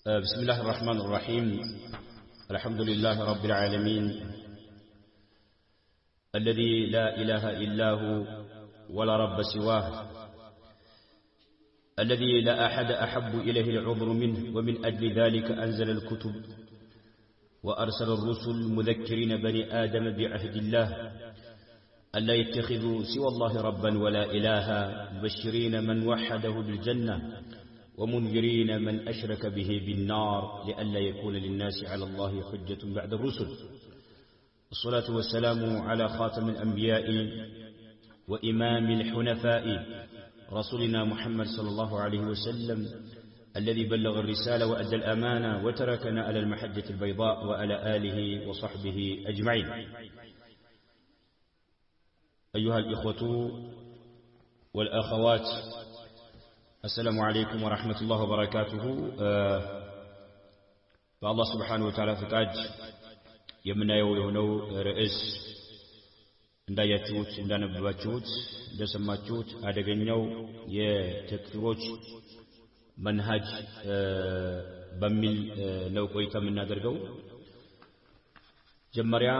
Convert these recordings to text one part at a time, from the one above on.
بسم الله الرحمن الرحيم الحمد لله رب العالمين الذي لا إله إلا هو ولا رب سواه الذي لا أحد أحب إليه العذر منه ومن أجل ذلك أنزل الكتب وأرسل الرسل مذكرين بني آدم بعهد الله ألا يتخذوا سوى الله ربا ولا إلها مبشرين من وحده بالجنة ومنذرين من أشرك به بالنار لئلا يكون للناس على الله حجة بعد الرسل الصلاة والسلام على خاتم الأنبياء وإمام الحنفاء رسولنا محمد صلى الله عليه وسلم الذي بلغ الرسالة وأدى الأمانة وتركنا على المحجة البيضاء وعلى آله وصحبه أجمعين. أيها الإخوة والأخوات، السلام عليكم ورحمة الله وبركاته. فالله سبحانه وتعالى فقاج يمنا يولونو رئيس እንዳያችሁት እንዳነበባችሁት እንደሰማችሁት አደገኛው የተክፊሮች መንሃጅ በሚል ነው ቆይታ የምናደርገው። ጀመሪያ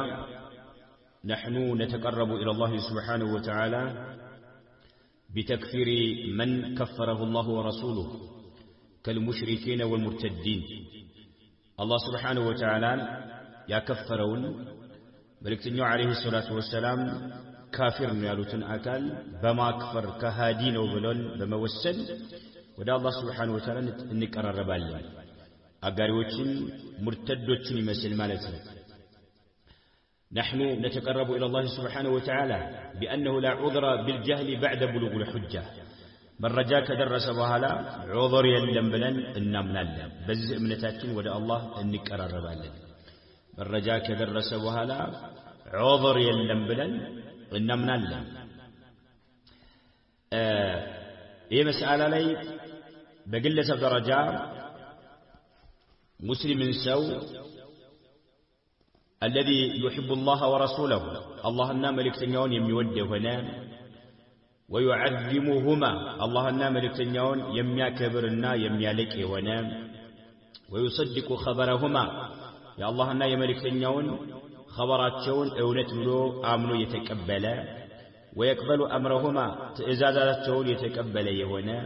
نحن نتقرب إلى الله سبحانه وتعالى بتكفير من كفره الله ورسوله كالمشركين والمرتدين. الله سبحانه وتعالى يكفرون ملكتنيو عليه الصلاة والسلام كافر يالوتن أكال بما كفر كهادين وبلون بموسل ودا الله سبحانه وتعالى نكرر ربالي أقاريوتين مرتدوتين يمثل مالتنا. نحن نتقرب إلى الله سبحانه وتعالى بأنه لا عذر بالجهل بعد بلوغ الحجة. من رجاك درس بهلا عذر يلم بلن النمنا لن بزء من تاتين ودا الله نكرر ربالي. من رجاك درس بهلا عذر يلم بلن النمنا لن. إيه مسألة لي بقلة درجة مسلم سو الذي يحب الله ورسوله الله النام ملكتنيون يميوده هنا ويعظمهما الله النام ملكتنيون يميكبرنا يميالك هنا ويصدق خبرهما يا الله النام ملكتنيون خبراتشون اونت بلو امنو يتقبل ويقبل امرهما تئزازاتشون يتقبل هنا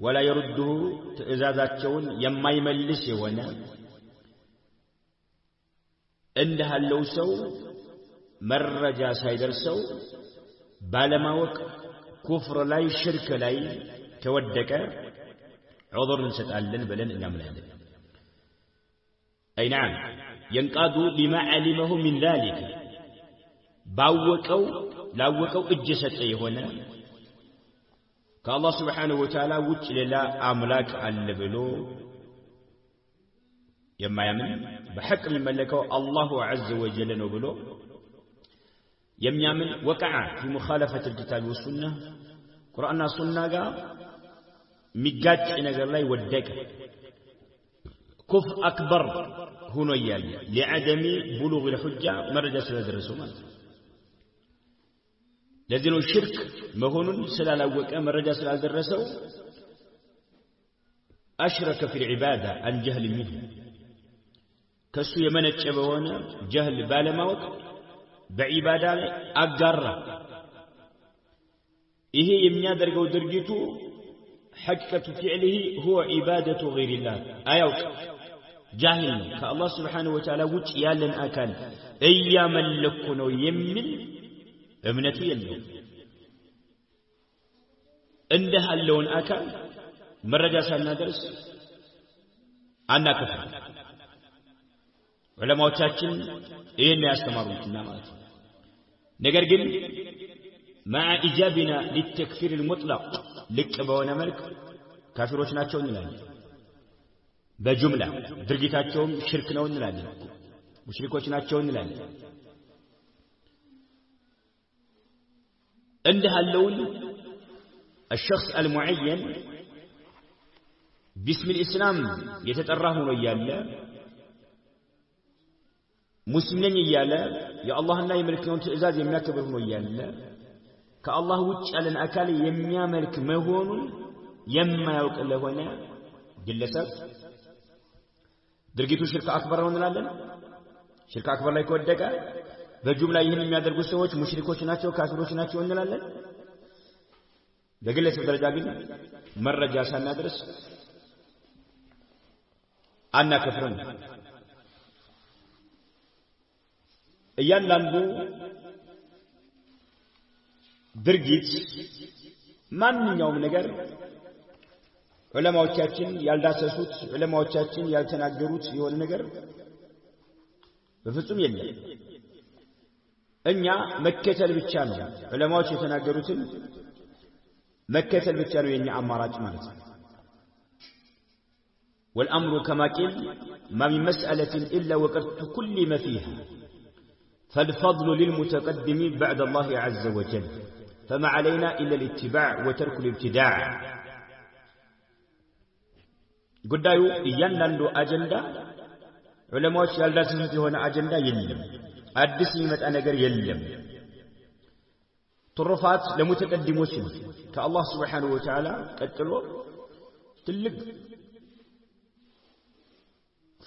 ولا يرده تئزازاتشون يمايملس هنا عندها لو سو مرجا سايدر سو بالماوك كفر لاي شرك لاي تودك عذر نسطالن بلن انامنالن. اي نعم ينقاد بما علمه من ذلك باوقو لاوقو اج سطه يሆነ كالله سبحانه وتعالى وجه لا املاك አለ ብሎ يمايمن بحق الملكه الله عز وجل ነው ብሎ የሚያምን وقع في مخالفه الكتاب والسنه قرآننا سنة ጋር ሚጋጭ ነገር ላይ ወደቀ كفر اكبر ሆኖ ያለ لعدم بلوغ الحجه مرجع ስለደረሰው ማለት ለዚህ ነው ሽርክ መሆኑን ስላላወቀ መረጃ ስላልደረሰው اشرك في العباده عن جهل منه كسو يمنچ በሆነ جهل ባለማወቅ በዒባዳ ላይ አጋራ። ይሄ የሚያደርገው ድርጊቱ حقيقة فعله هو عبادة غير الله አያውቅ جاهل ነው። ከአላህ Subhanahu Wa Ta'ala ውጭ ያለን አካል እያመለኩ ነው የሚል እምነቱ የለውም። እንደሃለውን አካል መረጃ ሳናደርስ አናከፍም። ዑለማዎቻችን ይሄን ያስተማሩትና ማለት ነው። ነገር ግን مع ايجابنا للتكفير المطلق ልቅ በሆነ መልክ ካፊሮች ናቸው እንላለን። በጅምላ ድርጊታቸውም ሽርክ ነው እንላለን። ሙሽሪኮች ናቸው እንላለን። እንደሃለውን الشخص المعين باسم الإسلام يتطرح ሆኖ ያለ ሙስሊም ነኝ እያለ የአላህና የመልእክተኛውን ትእዛዝ የሚያከብር ሆኖ ያለ ከአላህ ውጭ ያለን አካል የሚያመልክ መሆኑን የማያውቅ ለሆነ ግለሰብ ድርጊቱ ሽርክ አክበር ነው እንላለን ሽርክ አክበር ላይ ከወደቀ በጁምላ ይህን የሚያደርጉ ሰዎች ሙሽሪኮች ናቸው ካፊሮች ናቸው እንላለን በግለሰብ ደረጃ ግን መረጃ ሳናደርስ አናከፍርም እያንዳንዱ ድርጊት ማንኛውም ነገር ዑለማዎቻችን ያልዳሰሱት ዑለማዎቻችን ያልተናገሩት የሆነ ነገር በፍጹም የለም እኛ መከተል ብቻ ነው ዑለማዎች የተናገሩትን መከተል ብቻ ነው የኛ አማራጭ ማለት ነው والامر كما قيل ما من مساله الا وقد تكلم فيها فالفضل للمتقدم بعد الله عز وجل فما علينا الا الاتباع وترك الابتداع ጉዳዩ እያንዳንዱ አጀንዳ ዑለማዎች ያልዳሰሱት የሆነ አጀንዳ የለም አዲስ የሚመጣ ነገር የለም ትሩፋት ለሙተቀድሞች ነው ከአላህ Subhanahu Wa Ta'ala ቀጥሎ ትልቅ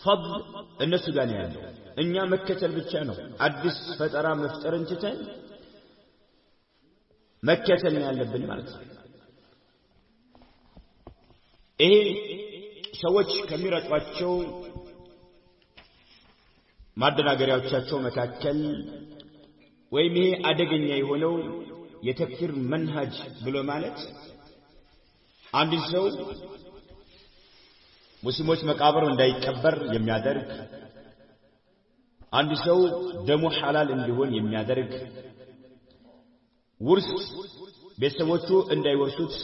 ፈضል እነሱ ጋር ነው ያለው እኛ መከተል ብቻ ነው አዲስ ፈጠራ መፍጠርን ትተን መከተል ያለብን ማለት ነው ይሄ ሰዎች ከሚረጧቸው ማደናገሪያዎቻቸው መካከል ወይም ይሄ አደገኛ የሆነው የተክፊር መንሃጅ ብሎ ማለት አንድ ሰው ሙስሊሞች መቃብር እንዳይቀበር የሚያደርግ አንድ ሰው ደሙ ሐላል እንዲሆን የሚያደርግ ውርስ ቤተሰቦቹ እንዳይወርሱት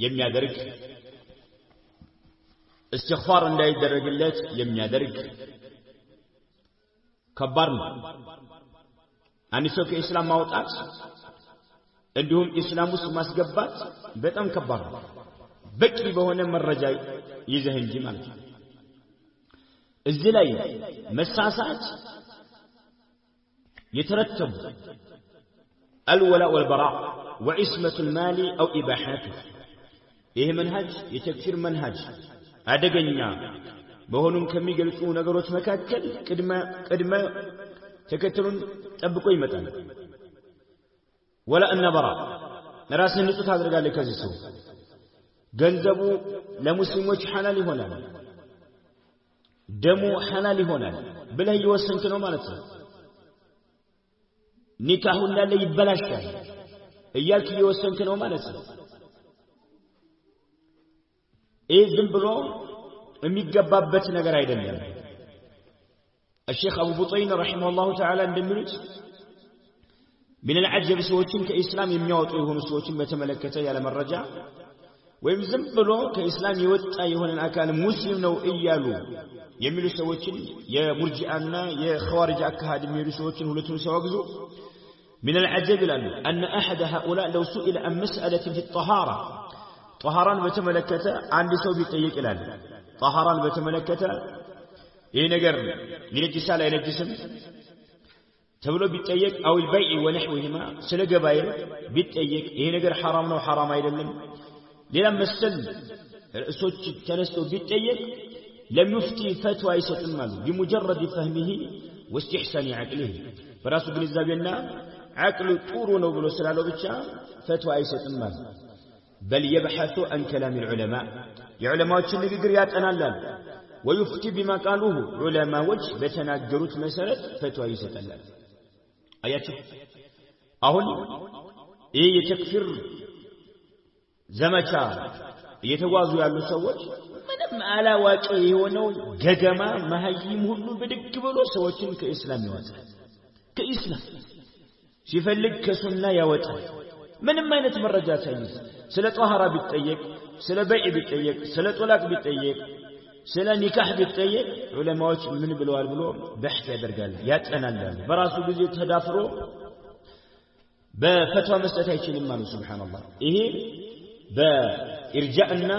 የሚያደርግ استغفار እንዳይደረግለት የሚያደርግ ከባድ ነው አንድ ሰው ከእስላም ማውጣት እንዲሁም እስላም ውስጥ ማስገባት በጣም ከባድ ነው በቂ በሆነ መረጃ ይዘህ እንጂ ማለት ነው እዚህ ላይ መሳሳት የተረተቡ الولاء والبراء وعصمة المال أو إباحته ይሄ መንሃጅ የተክፊር መንሃጅ አደገኛ መሆኑን ከሚገልጹ ነገሮች መካከል ቅድመ ተከተሉን ጠብቆ ይመጣል ولا النبرة ራስን ንጹህ ታደርጋለህ ከዚህ ሰው ገንዘቡ ለሙስሊሞች ሐላል ይሆናል ደሙ ሐላል ይሆናል ብለህ ይወሰንክ ነው ማለት ነው ኒካሁ እንዳለ ይበላሻል እያልክ ይወሰንክ ነው ማለት ነው ይህ ዝም ብሎ የሚገባበት ነገር አይደለም الشيخ أبو بطين رحمه الله تعالى እንደሚሉት من العجب ሰዎችን ከኢስላም የሚያወጡ የሆኑ ሰዎችን በተመለከተ ያለ መረጃ ወይም ዝም ብሎ ከኢስላም የወጣ የሆነን አካል ሙስሊም ነው እያሉ የሚሉ ሰዎችን የሙርጂአና የኸዋሪጅ አካሃድ የሚሉ ሰዎችን ሁለቱን ሲያወግዙ من العجب لأنه أن أحد هؤلاء لو سئل عن مسألة في الطهارة طهاران بتملكته عند سو بيطيق إلال طهاران بتملكته إيه نجر ينجس على ينجسم تبلو بيطيق أو البيع ونحوهما سلق باير بيطيق إيه نجر حرام أو حرام أيضا لما السل سوتش تنستو بيطيق لم يفتي فتوى يستمل بمجرد فهمه واستحسان عقله فراسو بالنسبة عقل طورو ነው ብሎ ስላለው ብቻ ፈትዋ አይሰጥም ማለት بل يبحث عن كلام العلماء የዑለማዎችን ንግግር ያጠናል ويفتي بما قالوه ዑለማዎች በተናገሩት መሰረት ፈትዋ ይሰጣል አያችሁ አሁን ይሄ የተክፊር ዘመቻ እየተጓዙ ያሉ ሰዎች ምንም አላዋቂ የሆነው ገገማ መሀይም ሁሉ በድግ ብሎ ሰዎችን ከእስላም ያወጣል ከእስላም ሲፈልግ ከሱና ያወጣል ምንም አይነት መረጃ ሳይዝ ስለ ጧሃራ ቢጠየቅ ስለ በይዕ ቢጠየቅ ስለ ጦላቅ ቢጠየቅ ስለ ኒካህ ቢጠየቅ ዑለማዎች ምን ብለዋል ብሎ በሕث ያደርጋል ያጠናል በራሱ ጊዜ ተዳፍሮ በፈትዋ መስጠት አይችልም ማለት ሱብሃንአላህ ይሄ በኢርጃእና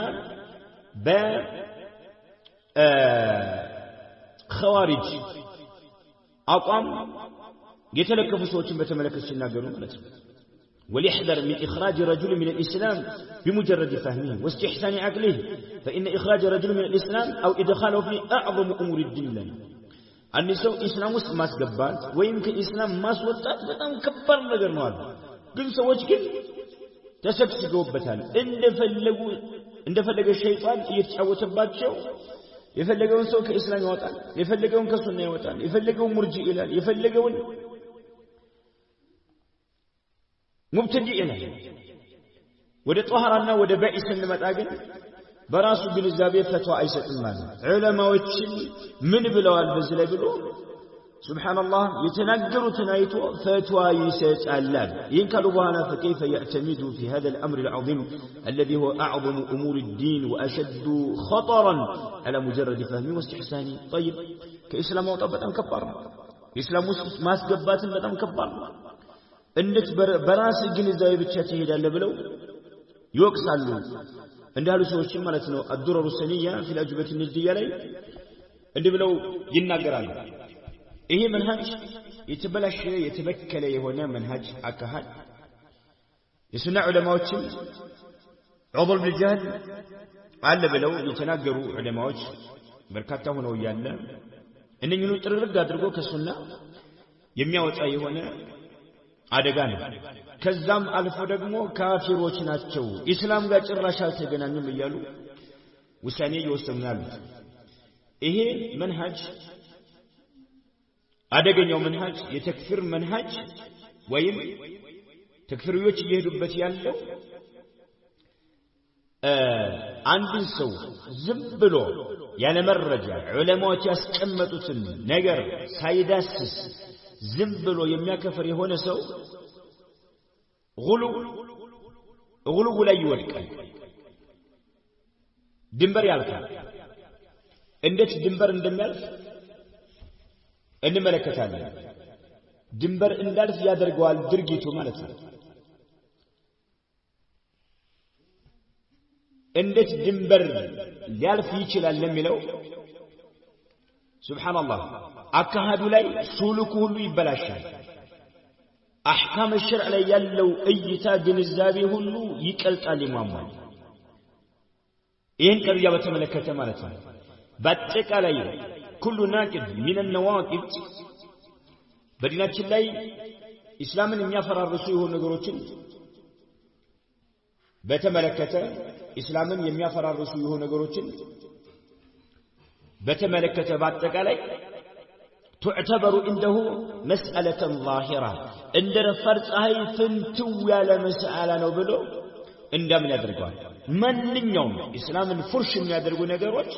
በኸዋሪጅ አቋም የተለከፉ ሰዎችን በተመለከተ ሲናገሩ ማለት ነው وليحذر من إخراج رجل من الإسلام بمجرد فهمه واستحسان عقله فإن إخراج رجل من الإسلام أو إدخاله في أعظم أمور الدين لنا النساء إسلام ما سقبال ويمكن إسلام ما سوطات بتام كبر ነገር ነው ግን ሰዎች ግን ተሰብስበውበታል እንደፈለገ ሸይጣን እየተጫወተባቸው የፈለገውን ሰው ከእስላም ያወጣል የፈለገውን ከሱና ያወጣል የፈለገውን ሙርጂ ይላል የፈለገውን ሙብተዲ ይላል ወደ ጧሃራና ወደ ባኢስ እንመጣ ግን በራሱ ግንዛቤ ፈትዋ አይሰጥም ማለት ዑለማዎችን ምን ብለዋል በዚህ ላይ ብሎ ሱብሃንአላህ የተናገሩትን አይቶ ፈትዋ ይሰጣል ይህን ካሉ በኋላ فكيف يعتمد في هذا الأمر العظيم الذي هو أعظم أمور الدين وأشد خطرا على مجرد فهمه واستحسانه طيب كإسلام وطبعا كبار إسلام ما سقبات بطن كبار እንዴት በራስ ግንዛቤ ብቻ ትሄዳለህ ብለው ይወቅሳሉ እንዳሉ ሰዎች ማለት ነው الدرر السنية في الأجوبة النجدية ላይ እንዲህ ብለው ይናገራሉ ይሄ መንሃጅ የተበላሸ የተበከለ የሆነ መንሃጅ አካሃል የሱና ዑለማዎችን ዑመር ብን ጃህል አለ ብለው የተናገሩ ዑለማዎች በርካታ ሆነው ያለ እነኚህን ጥርርግ አድርጎ ከሱና የሚያወጣ የሆነ አደጋ ነው ከዛም አልፎ ደግሞ ካፊሮች ናቸው ኢስላም ጋር ጭራሽ አልተገናኙም እያሉ ውሳኔ ይወስናሉ ይሄ መንሃጅ አደገኛው መንሃጅ የተክፊር መንሃጅ ወይም ተክፊሮች እየሄዱበት ያለው አንድን ሰው ዝም ብሎ ያለ መረጃ ዑለማዎች ያስቀመጡትን ነገር ሳይዳስስ ዝም ብሎ የሚያከፍር የሆነ ሰው ጉሉ ላይ ይወድቃል ድንበር ያልፋል እንዴት ድንበር እንደሚያልፍ እንመለከታለን ድንበር እንዳልፍ ያደርገዋል ድርጊቱ ማለት ነው እንዴት ድንበር ሊያልፍ ይችላል ለሚለው ሱብሃንአላህ አካሃዱ ላይ ሱሉኩ ሁሉ ይበላሻል አህካም الشرع ላይ ያለው እይታ ግንዛቤ ሁሉ ይቀልጣል ይሟሟል ይሄን ቀርያ በተመለከተ ማለት ነው በአጠቃላይ كل ناقض من النواقض በዲናችን ላይ እስላምን የሚያፈራርሱ የሆኑ ነገሮችን በተመለከተ እስላምን የሚያፈራርሱ የሆኑ ነገሮችን በተመለከተ በአጠቃላይ تعتبر عنده مسألة ظاهرة عند فرض هاي فنتو على مسألة ነው ብሎ እንደምን ያደርጋል ማንኛውም እስላምን ፍርሽ የሚያደርጉ ነገሮች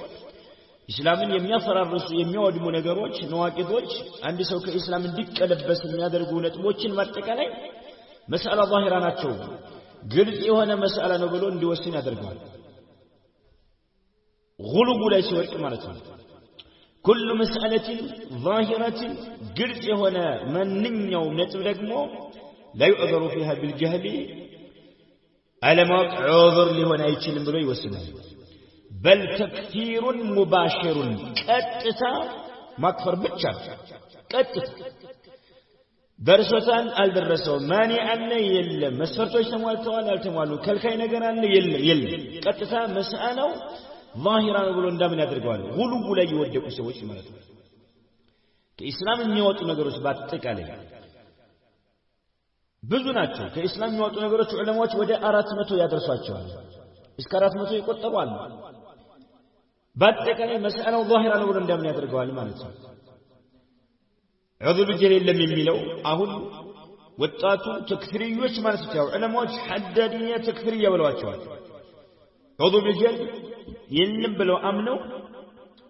እስላምን የሚያፈራርሱ የሚያወድሙ ነገሮች ነዋቂቶች አንድ ሰው ከእስላም እንዲቀለበስ የሚያደርጉ ነጥቦችን ማጠቃላይ መስአላ ዛሂራ ናቸው ግልጽ የሆነ መስአላ ነው ብሎ እንዲወስን ያደርጋል ጉሉቡ ላይ ሲወድቅ ማለት ነው كل مسألة ظاهرة قرጽ هنا مننيو نتب ደግሞ لا يعذر فيها بالجهل على ما عذر لهنا አይችልም ብሎ ይወስናል بل تكفير مباشر ቀጥታ ማክፈር ብቻ ቀጥታ ደርሶታል አልደረሰው ማኒ አለ የለም መስፈርቶች ተሟልተዋል አልተሟሉ ከልካይ ነገር አለ የለም ቀጥታ መስአለው ظاهرا ብሎ እንደምን ያደርጋል ጉሉቡ ላይ ይወደቁ ሰዎች ማለት ነው ከኢስላም የሚወጡ ነገሮች በአጠቃላይ ብዙ ናቸው ከኢስላም የሚወጡ ነገሮች ዑለማዎች ወደ 400 ያደርሷቸዋል እስከ 400 ይቆጠራሉ በአጠቃላይ መስአለው ظاهرا ብሎ እንደምን ያደርጋል ማለት ነው ዑዙ ቢጀሊል የሚለው አሁን ወጣቱ ተክፊሪዮች ማለት ነው ዑለማዎች ሐዳዲያ ተክፊሪያ ብለዋቸዋል ዑዙ ቢጀል የለም ብለው አምነው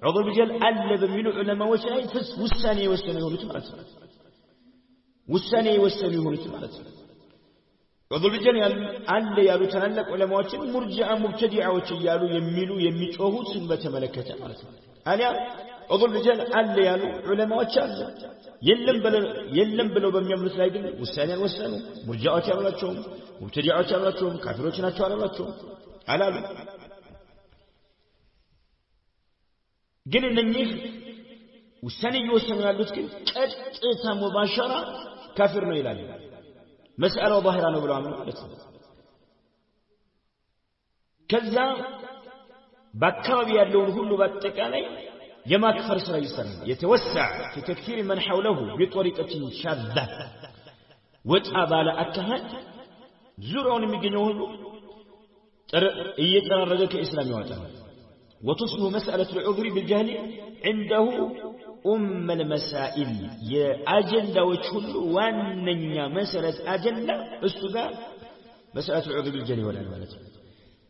ዑዙ ቢጀል አለ በሚሉ ዑለማዎች ላይ ውሳኔ የወሰኑ ይሆኑት ማለት ነው ውሳኔ የወሰኑ ይሆኑት ማለት ነው ዑዙ ቢጀል አለ ያሉ ታላላቅ ዑለማዎችን ሙርጂዓ ሙብተዲዓዎች እያሉ የሚሉ የሚጮሁትን በተመለከተ ማለት ነው አሊያ ዑዙ ቢጀል አለ ያሉ ዑለማዎች አሉ የለም ብለው በሚያምኑት ላይ ግን ውሳኔ ወሰኑ ሙርጂዓዎች ያሏቸው ሙብተዲዓዎች ያሏቸው ካፊሮች ናቸው አላሏቸው አላሉ ግን እነኚህ ውሳኔ እየወሰኑ ያሉት ግን ቀጥታ ሙባሸራ ካፊር ነው ይላሉ مسألة ظاهرة نبلو عمله كذا بكرب يالون كله باتكالي يما كفر سريسا يتوسع في تكفير من حوله بطريقة شاذة وتعبال أكهد زرعون مجنوه يتنرد كإسلام واتها وتصبح مسألة العذر بالجهل عنده المسائل يا أجندة وكل واننيا مسألة أجندة استدار مسألة العذر بالجهل ولا المالت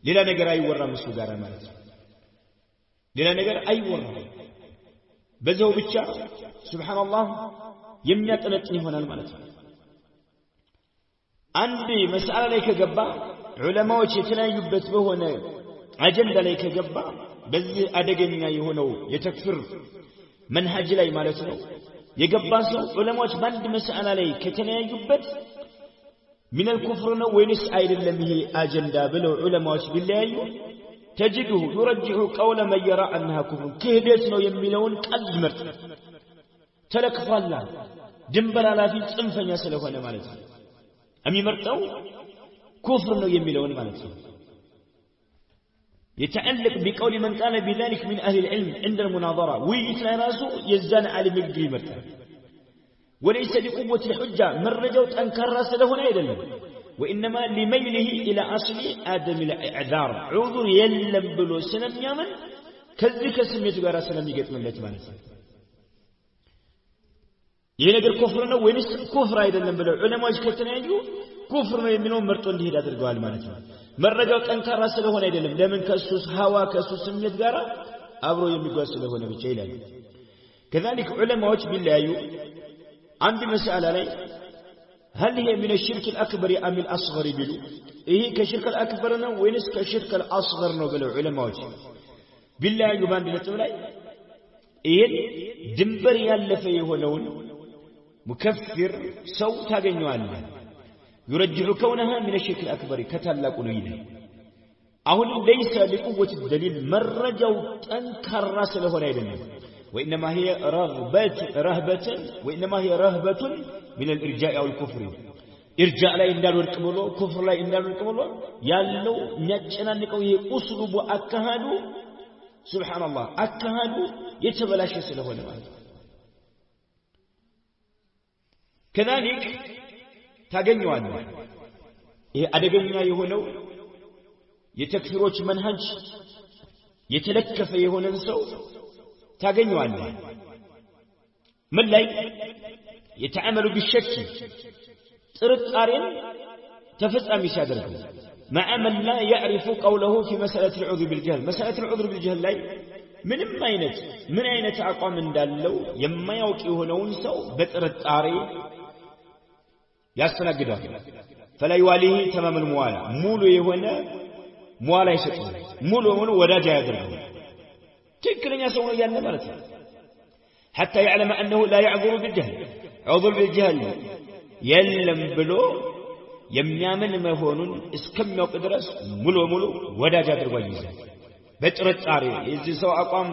للا نقر أي ورى مستدار المالت للا نقر أي ورى بزهو بالشعر سبحان الله يمنيت أنتني هنا المالت عندي مسألة ليك قبا علماء وشيتنا يبت بهنا أجندة ليك قبا بزي أدقننا يهونو يتكفر منهج لي مالتنا يقبا سو علماء باند مسألة ليك كتنا يبت من الكفرنا وينس أيد لمه أجندة بلو علماء بالله تجده يرجح قول من يرى أنها كفر كهدتنا يميلون كالمرت تلك فالله جنبر على في صنفا يسلفون مالتنا أمي مرتو كفر نو يميلون مالتنا يتعلق بقول من قال بذلك من أهل العلم عند المناظرة ويتلا راسو يزان على مجري مرتب وليس لقوة الحجة من رجوت أنكر راس له أيضا وإنما لميله إلى أصل آدم الإعذار عذر يلم بلو سلم يامن كذلك سميت غير سلم يقت من لت مالتنا ينقل كفرنا وينس كفر أيضا بلو علماء كتنا يجو كفر ما يمنون مرتون دي هذا القوال مالتنا مرجع أنكر راس له هنا يدلم ده من كسوس هوا كسوس سميت جارا أبرو يمجوس له هنا بتشيله كذلك علماء وجه بالله عندي مسألة لي هل هي من الشرك الأكبر أم الأصغر بلو إيه كشرك الأكبر وينس كشرك الأصغر بلو علماء وجه بالله يبان بنتولاي إيه دمبر يالفيه هنون مكفر صوت هجنوالله يرجح كونها من الشرك الأكبر كتلاق نيله أهل ليس لقوة الدليل مرجوا أنكر راس له نيله وإنما هي رهبة من الإرجاء أو الكفر إرجاء لا يندل الكملو كفر لا يندل الكملو يالو نجنا نقوي أسلوب أكهادو سبحان الله أكهادو يتبلاش له نيله كذلك ታገኙዋል ይሄ አደገኛ የሆነው የተክፊሮች መንሃጅ የተለከፈ የሆነን ሰው ታገኙዋል ምን ላይ يتعامل بالشك ጥርጣሬን ተፈጻሚ ሲያደርጉ مع من لا يعرف قوله في مسألة العذر بالجهل مسألة العذر بالجهل ላይ ምንም አይነት አቋም እንዳለው የማያውቅ የሆነውን ሰው በጥርጣሬ ያስተናግዳል فلا يواليه تمام الموالا مولو يهونا موالا يسطو مولو وداجا يدرغو تكلنيا سو ነው ያለ ማለት ነው حتى يعلم انه لا يعذر بالجهل عذر بالجهل يلم ብሎ የሚያምን መሆኑን እስከሚያውቅ ድረስ ሙሉ ወዳጅ አድርጎ ይይዛል በጥርጣሬ እዚህ ሰው አቋም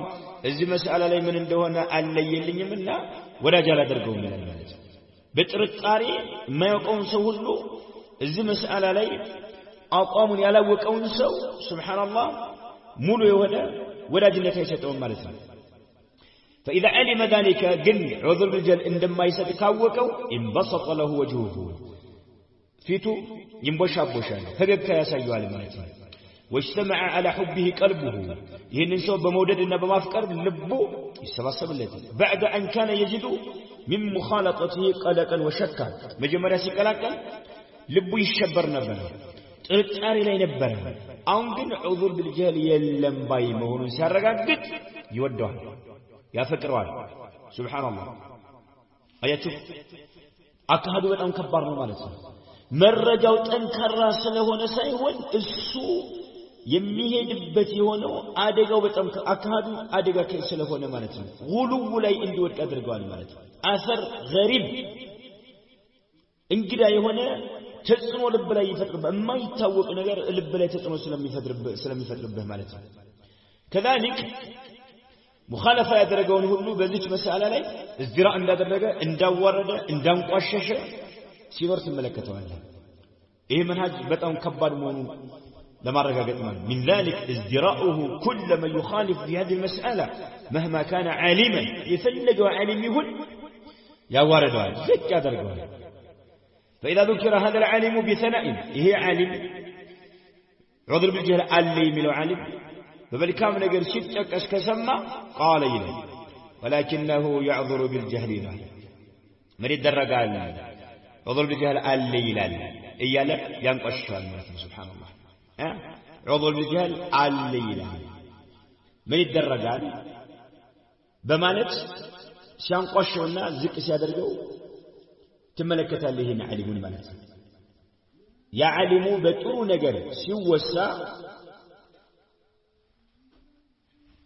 እዚህ መስአላ ላይ ምን እንደሆነ አለየልኝምና ወዳጅ አላደርገውም ይላል ማለት ነው በጥርጣሬ የማያውቀውን ሰው ሁሉ እዚህ መስአላ ላይ አቋሙን ያላወቀውን ሰው ሱብሃንአላህ ሙሉ የሆነ ወዳጅነት አይሰጠውም ማለት ነው فإذا علم ذلك جن عذر بالجهل عندما يسد كاوقው انبسط له وجهه فيتو ينبشابشال ፈገግታ ያሳየዋል ማለት ነው واجتمع على حبه قلبه ይህንን ሰው በመውደድና በማፍቀር ልቡ ይሰባሰብለት بعد أن كان يجد من مخالطته قلقا وشكا مجمريا ሲቀላቀል ልቡ ይሸበር ነበር ጥርጣሬ ላይ ነበር አሁን ግን ዑذር بالجهل የለም ባይ መሆኑን ሲያረጋግጥ ይወደዋል ያፈቅረዋል ሱብሃንአላህ አያችሁ አካዱ በጣም ከባድ ነው ማለት ነው መረጃው ጠንካራ ስለሆነ ሳይሆን እሱ የሚሄድበት የሆነው አደጋው በጣም አካዱ አደጋ ስለሆነ ማለት ነው ጉሉው ላይ እንዲወድቅ አድርገዋል ማለት ነው አሰር ገሪብ እንግዳ የሆነ ተጽዕኖ ልብ ላይ ይፈጥርበት የማይታወቅ ነገር ልብ ላይ ተጽዕኖ ስለሚፈጥርበት ማለት ነው كذلك مخالفه ያደረገውን ሁሉ በዚች መስአላ ላይ እዝራ እንዳደረገ እንዳወረደ እንዳንቋሸሸ ሲኖር ትመለከተዋለህ ይሄ መንሃጅ በጣም ከባድ መሆኑን ለማረጋገጥ ማለት من ذلك ازدراؤه كل من يخالف في هذه المسألة مهما كان عالما يفلجوا عالم يقول يا واردوا زك يدرجوا فإذا ذكر هذا العالم بثناء هي عالم عذر بالجهل علي ملو عالم فبالكام نقر شتك اسكسما قال إليه ولكنه يعذر بالجهل له من الدرجة عذر بالجهل علي لله إياله ينقشها الملك سبحان الله عذر بالجهل علي لله من الدرجة بمالك ሲያንቋሸውና ዝቅ ሲያደርገው ትመለከታለህ ይሄን ዓሊሙን ማለት ያ ዓሊሙ በጥሩ ነገር ሲወሳ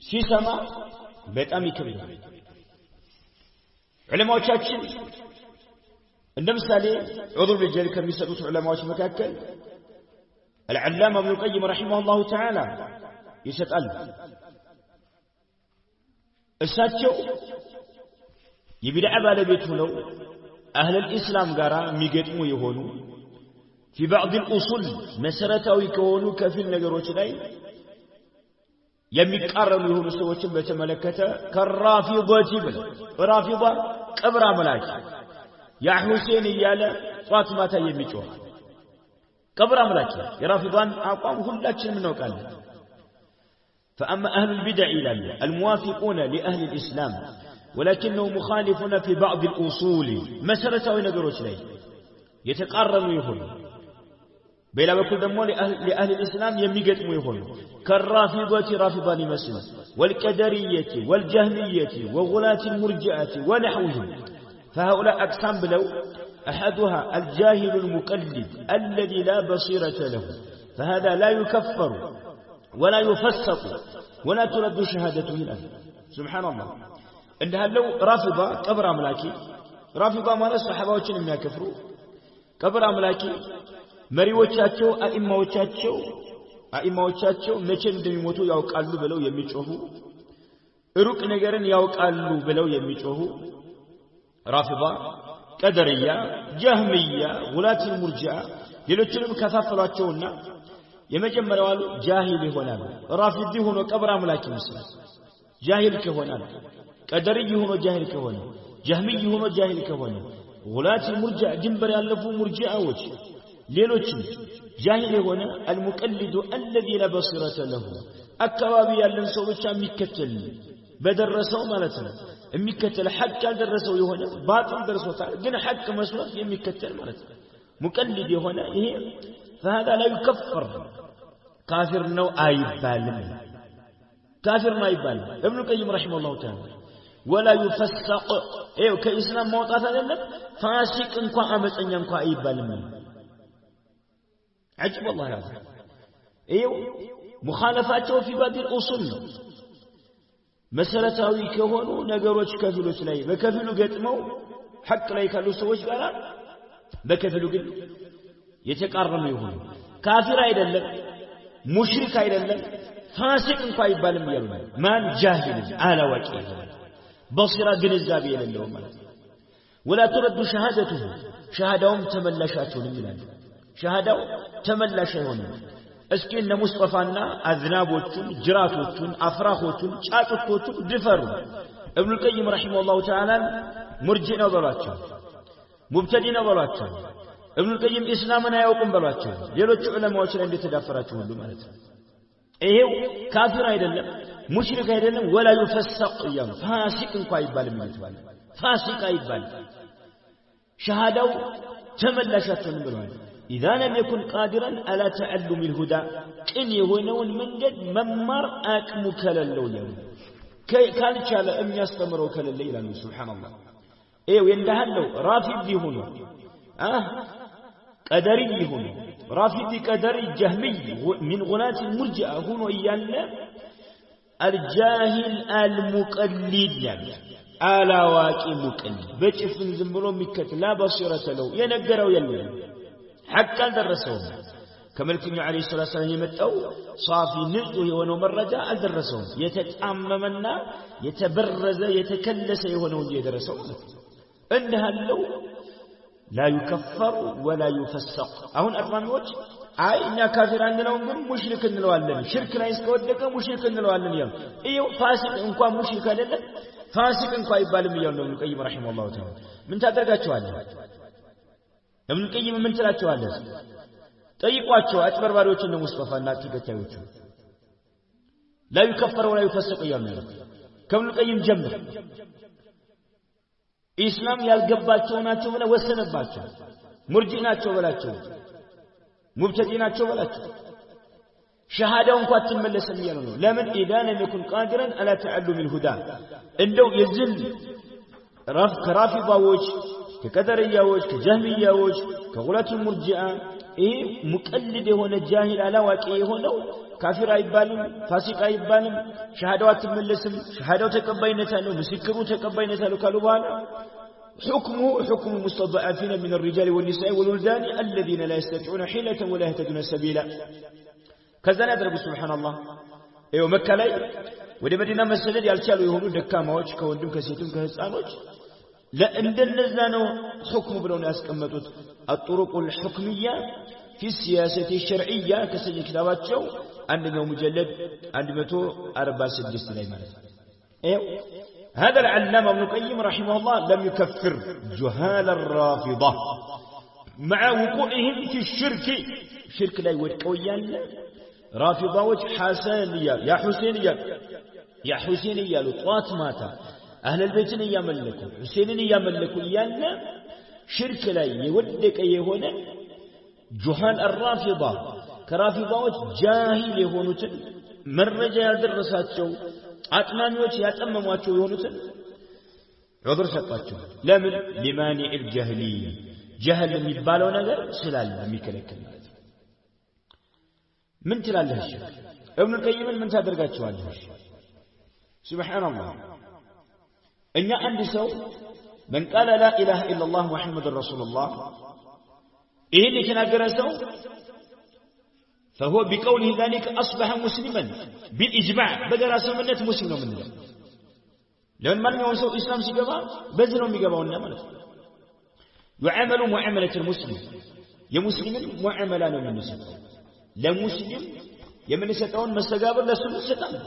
ሲሰማ በጣም ይከብዳል ዑለማዎቻችን እንደምሳሌ ዑذር بالجهل ከሚሰጡት ዑለማዎች መካከል العلامة ابن القيم رحمه الله تعالى ይሰጣል እሳቸው የቢድዓ ባለቤት ሆነው አህለ الاسلام ጋራ የሚገጥሙ የሆኑ في بعض الاصول መሰረታዊ ከሆኑ ከፊል ነገሮች ላይ የሚቃረኑ የሆኑ ሰዎችን በተመለከተ ከራፊضቲ ብለ ራፊض ቀብር አምላክ ያ ሁሴን እያለ ጧት ማታ የሚጮህ ቀብር አምላክ የራፊضን አቋም ሁላችንም እናውቃለን فأما أهل البدع الموافقون لأهل الإسلام ولكنهم مخالفون في بعض الأصول مسألة ونقروش لي يتقرروا يهونوا بلا بكل دموا لأهل الإسلام يميقتموا يهونوا كالرافضة رافضان مسلم والكدرية والجهمية وغلاة المرجئة ونحوهم فهؤلاء أقسام بلو أحدها الجاهل المقلد الذي لا بصيرة له فهذا لا يكفر ولا يفسق ولا ترد شهادته له سبحان الله عندها لو رافضة قبر أملاكي رافضة ما ناس صحابة من يكفروا قبر أملاكي مريوچاچو أئموچاچو መቼ እንደሚሞቱ ያውቃሉ ብለው የሚጮሁ ሩቅ ነገርን ያውቃሉ ብለው የሚጮሁ رافضة قدرية جهمية غلاة المرجئة ሌሎችንም ከፋፈሏቸውና የመጀመሪያው ጃሂል ይሆናል ራፊዲ ሆኖ ቀብር አምላክ ይመስላል ጃሂል ከሆነ ቀደርይ ሆኖ ጃሂል ከሆነ ጀህሚይ ሆኖ ጃሂል ከሆነ غلاة المرجئة ድንበር ያለፉ ሙርጂዓዎች ሌሎችም ጃሂል የሆነ المقلد الذي لا بصيرة له አካባቢ ያለን ሰው ብቻ የሚከተል በደረሰው ማለት ነው የሚከተል ሐቅ ያልደረሰው የሆነ ባጥል ደርሶታል ግን ሐቅ መስሎት የሚከተል ማለት ነው ሙቀልድ የሆነ ይሄ فهذا لا يكفر كافر نو አይባልም كافر ما አይባልም ابن القيم رحمه الله تعالى ولا يفسق ايو كاسلام موጣት አይደለም فاسق እንኳን አመፀኛ እንኳን አይባልም عجب والله هذا ايو مخالفاته في بعض الاصول መሰረታዊ ከሆኑ ነገሮች ከፊሎች ላይ በከፊሉ ገጥመው ሐቅ ላይ ካሉ ሰዎች ጋር በከፊሉ ግን የተቃረሙ ይሁን ካፊር አይደለም ሙሽሪክ አይደለም ፋሲቅ እንኳን አይባልም ይላሉ ማን ጃሂል አላዋቂ በصيرة ግንዛቤ የሌለው ማለት ولا ترد شهادته شهادهم ተመላሻቸውን ይላል شهادው ተመላሽ አይሆንም እስኪ እነ ሙስጠፋና አዝናቦቹን ጅራቶቹን አፍራኾቹን ጫጩቶቹን ድፈሩ ابن القيم رحمه الله تعالى مرجئ ነው በሏቸው ሙብተዲ ነው በሏቸው ابن القيم እስላምን አያውቁም በሏቸው ሌሎች ዑለማዎች ላይ እንደተዳፈራቸው ሁሉ ማለት ነው ይሄው ካፊር አይደለም ሙሽሪክ አይደለም ولا يفسق ይላል ፋሲቅ እንኳን አይባልም ይባላል ፋሲቅ አይባልም ሸሃዳው ተመላሻቸውን ብለዋል إذا لم يكن قادرا على تعلم الهدى كن يهونون منجد ممار أكمو كلالو يوم كان شاء أم يستمروا كلالي لأنه سبحان الله إيه ويندهلو رافض هنا قدري هنا رافض قدري جهمي من غلاة المرجئة هنا إيانا الجاهل المقلد يعني على واقع مقلد بجفن زنبلو مكت لا بصيرة له ينقروا يلوين حقا درسوه كملكني عليه الصلاة والسلام يمتأو صافي نرده ونو مرجع الدرسوه يتأممنا يتبرز يتكلس يونو يدرسوه إنها اللو لا يكفر ولا يفسق أهون أربعميوش أي إن كافر عندنا ومن مشرك النلوالن شرك لا يسكودك مشرك النلوالن يوم إيو فاسق إنكوا مشرك لنا فاسق إنكوا يبال ميون ابن القيم رحمه الله تعالى من تدرجاتشو على ابن القيم من تلاتشو على ጠይቋቸው አጭበርባሪዎችን ነው ሙስጠፋና ተከታዮቹ لا يكفر ولا يفسق يوم ከብኑ ቀይም ጀምር ኢስላም ያልገባቸው ናቸው ብለ ወሰነባቸው ሙርጂ ናቸው በላቸው ሙብተዲ ናቸው በላቸው ሸሃዳው እንኳን አትመለስም ይያሉ ነው ለምን ኢዳን ለኩን ቃድረን አላ ተዓሉም الهدى እንደው የዝል ከራፊባዎች ከቀደርያዎች ከጀህሚያዎች ከጉላቱ ሙርጂአ ይሄ ሙቀልድ የሆነ ጃሂል አላዋቂ የሆነው ካፊር አይባልም ፋሲቅ አይባልም ሸሃዳው አትመለስም ሸሃዳው ተቀባይነት አለው ምስክሩ ተቀባይነት አለው ካሉ በኋላ حكمه حكم المستضعفين من الرجال والنساء والولدان الذين لا يستطيعون حيلة ولا يهتدون سبيلا كذا ندرب سبحان الله ايوه مكة ላይ ወደ መዲና መሰደድ ያልቻሉ የሆኑ ደካማዎች ከወንድም ከሴትም ከህፃኖች ለእንደነዛ ነው حكم ብለው ነው ያስቀመጡት الطرق الحكمية في السياسة الشرعية كسج كتاباتቸው አንደኛው مجلد 146 ላይ ማለት ነው ايوه هذا العلامة ابن القيم رحمه الله لم يكفر جهال الرافضة مع وقوعهم في الشرك شرك لا يودقوا يالا رافضة وجه حسن يا حسين يا حسين يالو طوات ماتا أهل البيت يملكوا حسين يملكوا يالا شرك لا يودق يهونا جهال الرافضة كرافضة وجه جاهل يهونوا مرجع يدرساتشو አጥማሚዎች ያጠመሟቸው የሆኑትን ዑذር ሰጣቸው ለምን لمانع الجهل جهل የሚባለው ነገር ስላለ የሚከለክል ማለት ምን ትላለህ ابن القيم ምን ታደርጋቸዋለህ سبحان الله እኛ አንድ ሰው من قال لا اله الا الله محمد رسول الله ይሄን የተናገረ ሰው فهو بقوله ذلك أصبح مسلما بالإجماع بدل سمنة مسلم منه لأن من يوصل الإسلام سيقبا بذلهم يقباون مالك يعمل معاملة المسلم يا مسلم معاملان من نسل لا مسلم يمن ستعون مستقابل لا سنة ستعون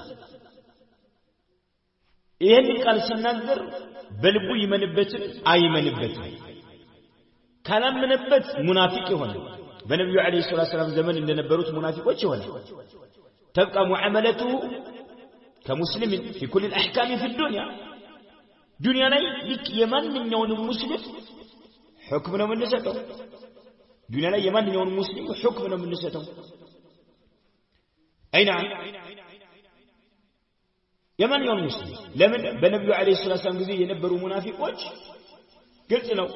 إيهن قال سننذر بلبو يمنبت آي منبت كلام منبت منافق هنا በነብዩ አለይሂ ሰላም ዘመን እንደነበሩት ሙናፊቆች ይሆናል تبقى معاملته كمسلم في كل الاحكام في الدنيا دنيا ላይ የማንኛውንም ሙስሊም حكم ነው የምንሰጠው ዱንያ ላይ የማንኛውንም ሙስሊም حكم ነው የምንሰጠው አይና የማንኛውንም ሙስሊም ለምን በነብዩ አለይሂ ሰላም ጊዜ የነበሩ ሙናፊቆች ግልጽ ነው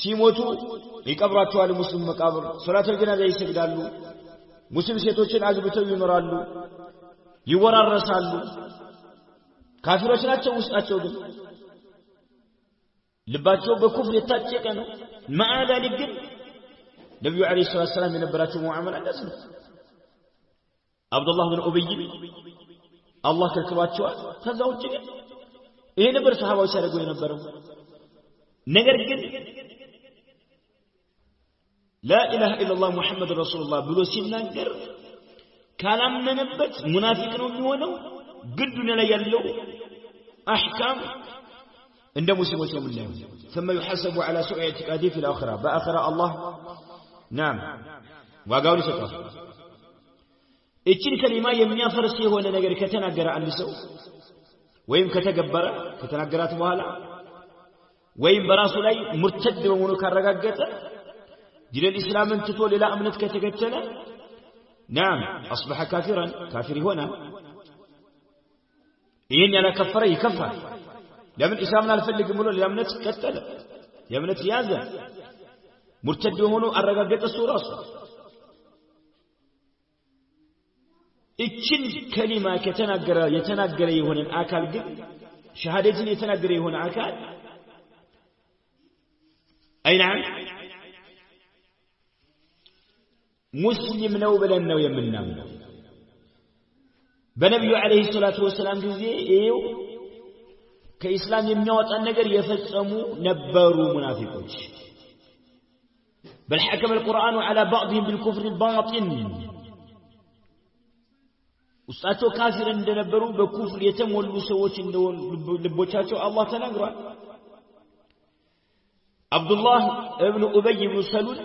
ሲሞቱ ይቀብራቸዋል ሙስሊም መቃብር ሶላተል ጀናዛ ይሰግዳሉ ሙስሊም ሴቶችን አግብተው ይኖራሉ ይወራረሳሉ ካፊሮች ናቸው ውስጣቸው ግን ልባቸው በኩፍር የታጨቀ ነው ማዓላሊ ግን ነብዩ አለይሂ ሰላም የነበራቸው ሙዓመላ እንደዚህ ነው አብዱላህ ብን ኡበይ አላህ ከልክሏቸዋል ከዛ ውጪ ግን ይሄ ነበር ሱሐባዎች ያደርጉ የነበረው ነገር ግን لا إله إلا الله محمد رسول الله بلو سيناجر كلام منبت منافق نونو قدنا لا يلو أحكام عند مسلمين يوم الله ثم يحاسب على سوء اعتقاده في الآخرة بآخرة الله نعم وقالوا سكر إيش كلمة يمنع فرسيه هو نجر كتناجر عن سو ويم كتجبر كتناجرات مهلا ويم براسه لا مرتد ومنو كرجعته دين الإسلام انتطول إلى أمنت كتكتنا نعم أصبح كافرا كافر هنا إن لا كفر يكفر لمن إسلامنا الفلق ملو لأمنت كتلا لأمنت يازا مرتد هنا الرقاقات السورة إتشن كلمة يتناقر يهون الآكال قل شهادتين يتناقر يهون آكال أي نعم مسلم ነው ብለን ነው የምናምነው በነብዩ አለይሂ ሰላቱ ወሰለም ጊዜ ይው ከኢስላም የሚያወጣን ነገር የፈጸሙ ነበሩ ሙናፊቆች بل حكم القرآن على بعضهم بالكفر الباطن ውስጣቸው ካፊር እንደነበሩ በኩፍር የተሞሉ ሰዎች እንደሆኑ ልቦቻቸው አላህ ተናግሯል አብዱላህ ኢብኑ ኡበይ ኢብኑ ሰሉል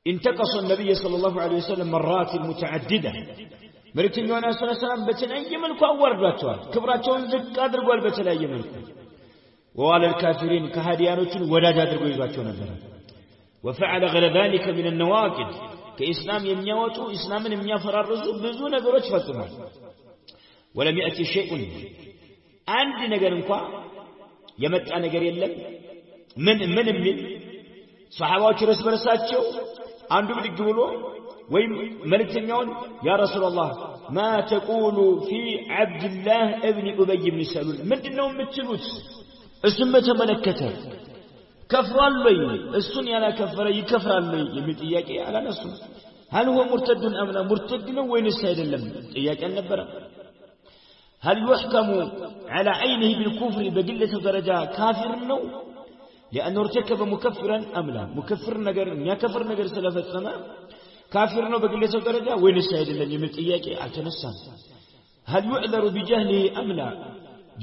انتقص النبي صلى الله عليه وسلم مرات متعددة መልእክተኛው ሰለላሁ ዐለይሂ ወሰለም በተለያየ መልኩ አዋርዷቸዋል ክብራቸውን ዝቅ አድርጓል በተለያየ መልኩ وعلى الكافرين كهاديانዎችን ወዳጅ አድርጎ ይዟቸው ነበር وفعل غير ذلك من النواقض كإسلام يميوتو إسلام يميافررزو بزو نغروች ፈጽሟል ولم يأتي شيء አንድ ነገር እንኳን የመጣ ነገር የለም ምን ሷሃባዎች ረስ በረሳቸው አንዱ ብድግ ብሎ ወይም መልእክተኛውን ያ ረሱላህ ما تقول في عبد الله ابن ابي بن سلول ምንድነው የምትሉት እሱን በተመለከተ كفران لي السن يلا كفر يكفران لي يمي ጥያቄ አላነሱ هل هو مرتد ام لا مرتد ነው ወይንስ አይደለም ጥያቄ አልነበረ هل يحكم على عينه بالكفر بقلة درجة كافر ነው لانه ارتكب مكفرا ام لا مكفر ነገር የሚያከፍር ነገር ስለፈጸመ كافر ነው በግለሰብ ደረጃ ወይንስ አይደለም የሚል ጥያቄ አልተነሳም هل يعذر بجهله ام لا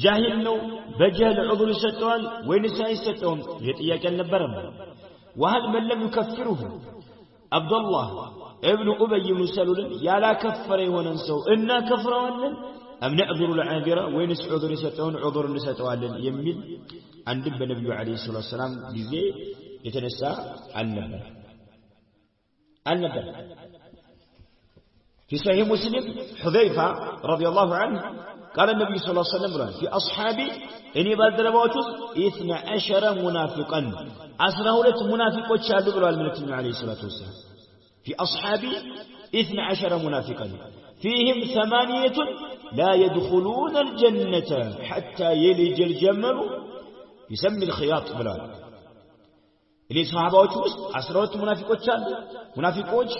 جاهل ነው በጀህል ዑذር ይሰጠዋል ወይንስ አይሰጠውም የጥያቄ አልነበረም وهل من لم يكفره عبد الله ابن ابي بن سلول ያላ ከፈረ የሆነን ሰው እና ከፍረዋለን ام نعذر العاذره ወይንስ ዑذር ይሰጠውን ዑذር እንሰጠዋለን የሚል አንድም በነብዩ አለይሂ ሰላቱ ሰላም ጊዜ የተነሳ አልነበረ في صحيح مسلم حذيفة رضي الله عنه قال النبي صلى الله عليه وسلم في أصحابي إني بالدربات 12 منافقا 12 منافقات شادوا بالله الملك عليه الصلاة والسلام في أصحابي 12 منافقا فيهم 8 لا يدخلون الجنة حتى يلج الجمل يسمي الخياط بالله اللي صحابات ውስጥ 12 ሙናፊቆች አሉ ሙናፊቆች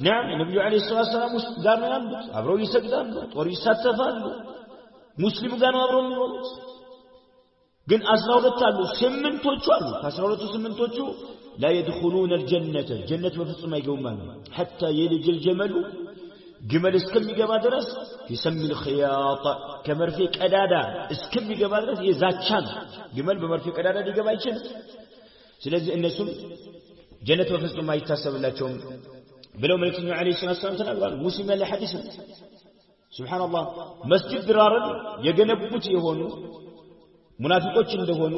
نعم ነብዩ አለይሂ ሰላም ውስጥ ጋር ነው ያሉት አብረው ይሰግዳሉ ጦር ይሳተፋሉ ሙስሊም ጋር ነው አብረው የሚኖሩት ግን 12 አሉ 8ቶቹ አሉ ከ12ቱ 8ቶቹ لا يدخلون الجنة جنة በፍጹም አይገቡም حتى يلج الجمل ግመል እስከሚገባ ድረስ يسمي الخياط ከመርፌ ቀዳዳ እስከሚገባ ድረስ የዛቻ ነው ግመል በመርፌ ቀዳዳ ሊገባ ይችላል ስለዚህ እነሱም ጀነት በፍጹም አይታሰብላቸውም ብለው መልእክተኛው አለይሂ ሰላም ተናግረዋል ሙስሊም ላይ ሐዲስ ነው ሱብሃንአላህ መስጂድ ድራርን የገነቡት የሆኑ ሙናፊቆች እንደሆኑ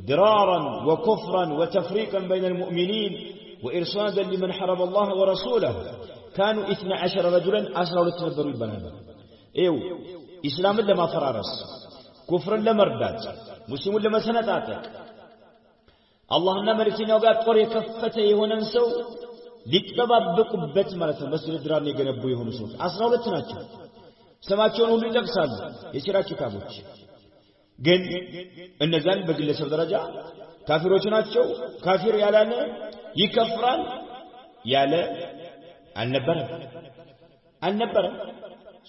ድራራን ወኩፍራን ወተፍሪቀን በይነ المؤمنين وارصادا لمن حرم الله ورسوله كانوا 12 رجلا 12 ነበሩ ይባላል ይው እስላምን ለማፈራረስ ኩፍርን ለመርዳት ሙስሊሙን ለመሰነጣጠቅ አላህና መልእክተኛው ጋር ጦር የከፈተ የሆነን ሰው ሊጠባበቁበት ማለት ነው መስጂድ ድራን የገነቡ የሆኑ ሰዎች 12 ናቸው ስማቸውን ሁሉ ይጠቅሳሉ የሲራ ኪታቦች ግን እነዛን በግለሰብ ደረጃ ካፊሮች ናቸው ካፊር ያላለ ይከፍራል ያለ አልነበረ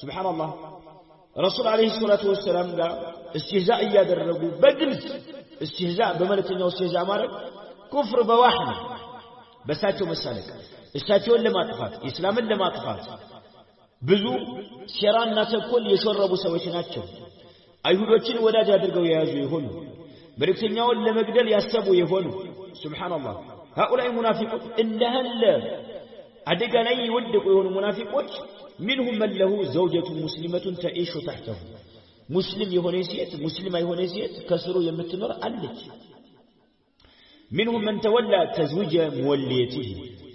ሱብሃንአላህ ረሱል አለይሂ ሰላቱ ወሰለም ጋር استهزاء ያደረጉ በግልጽ استهزاء በመልእክተኛው استهزاء ማለት ኩፍር በዋህና በሳቸው መሳለቅ እሳቸውን ለማጥፋት እስላምን ለማጥፋት ብዙ ሸራና ተንኮል የሾረቡ ሰዎች ናቸው አይሁዶችን ወዳጅ አድርገው የያዙ ይሆኑ መልእክተኛውን ለመግደል ያሰቡ ይሆኑ ሱብሃንአላህ هؤلاء منافقون እንደህለ አደጋ ላይ ይወድቁ የሆኑ ሙናፊቆች منهم من له زوجة مسلمة تعيش تحته مسلم የሆነ ሴት ሙስሊማ የሆነ ሴት ከስሩ የምትኖር አለች منهم من تولى تزويج موليته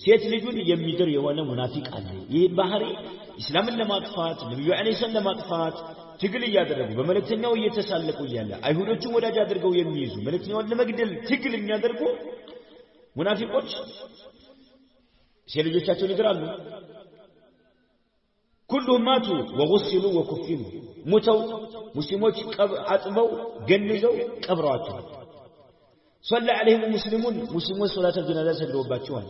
ሴት ልጁን የሚድር የሆነ ሙናፊቅ አለ ይህ ባህሪ እስላምን ለማጥፋት ነብዩ አለይሂ ሰላም ለማጥፋት ትግል ያደረጉ በመልእክተኛው እየተሳለቁ ይያለ አይሁዶችን ወዳጅ አድርገው የሚይዙ መልእክተኛውን ለመግደል ትግል የሚያደርጉ ሙናፊቆች ሴልጆቻቸውን ይግራሉ كلهم ماتوا وغسلوا وكفنوا موتوا مسلمون عطبوا جنزوا قبراتهم صلى عليهم المسلمون مسلمون صلاة الجنازة سجدوباتهم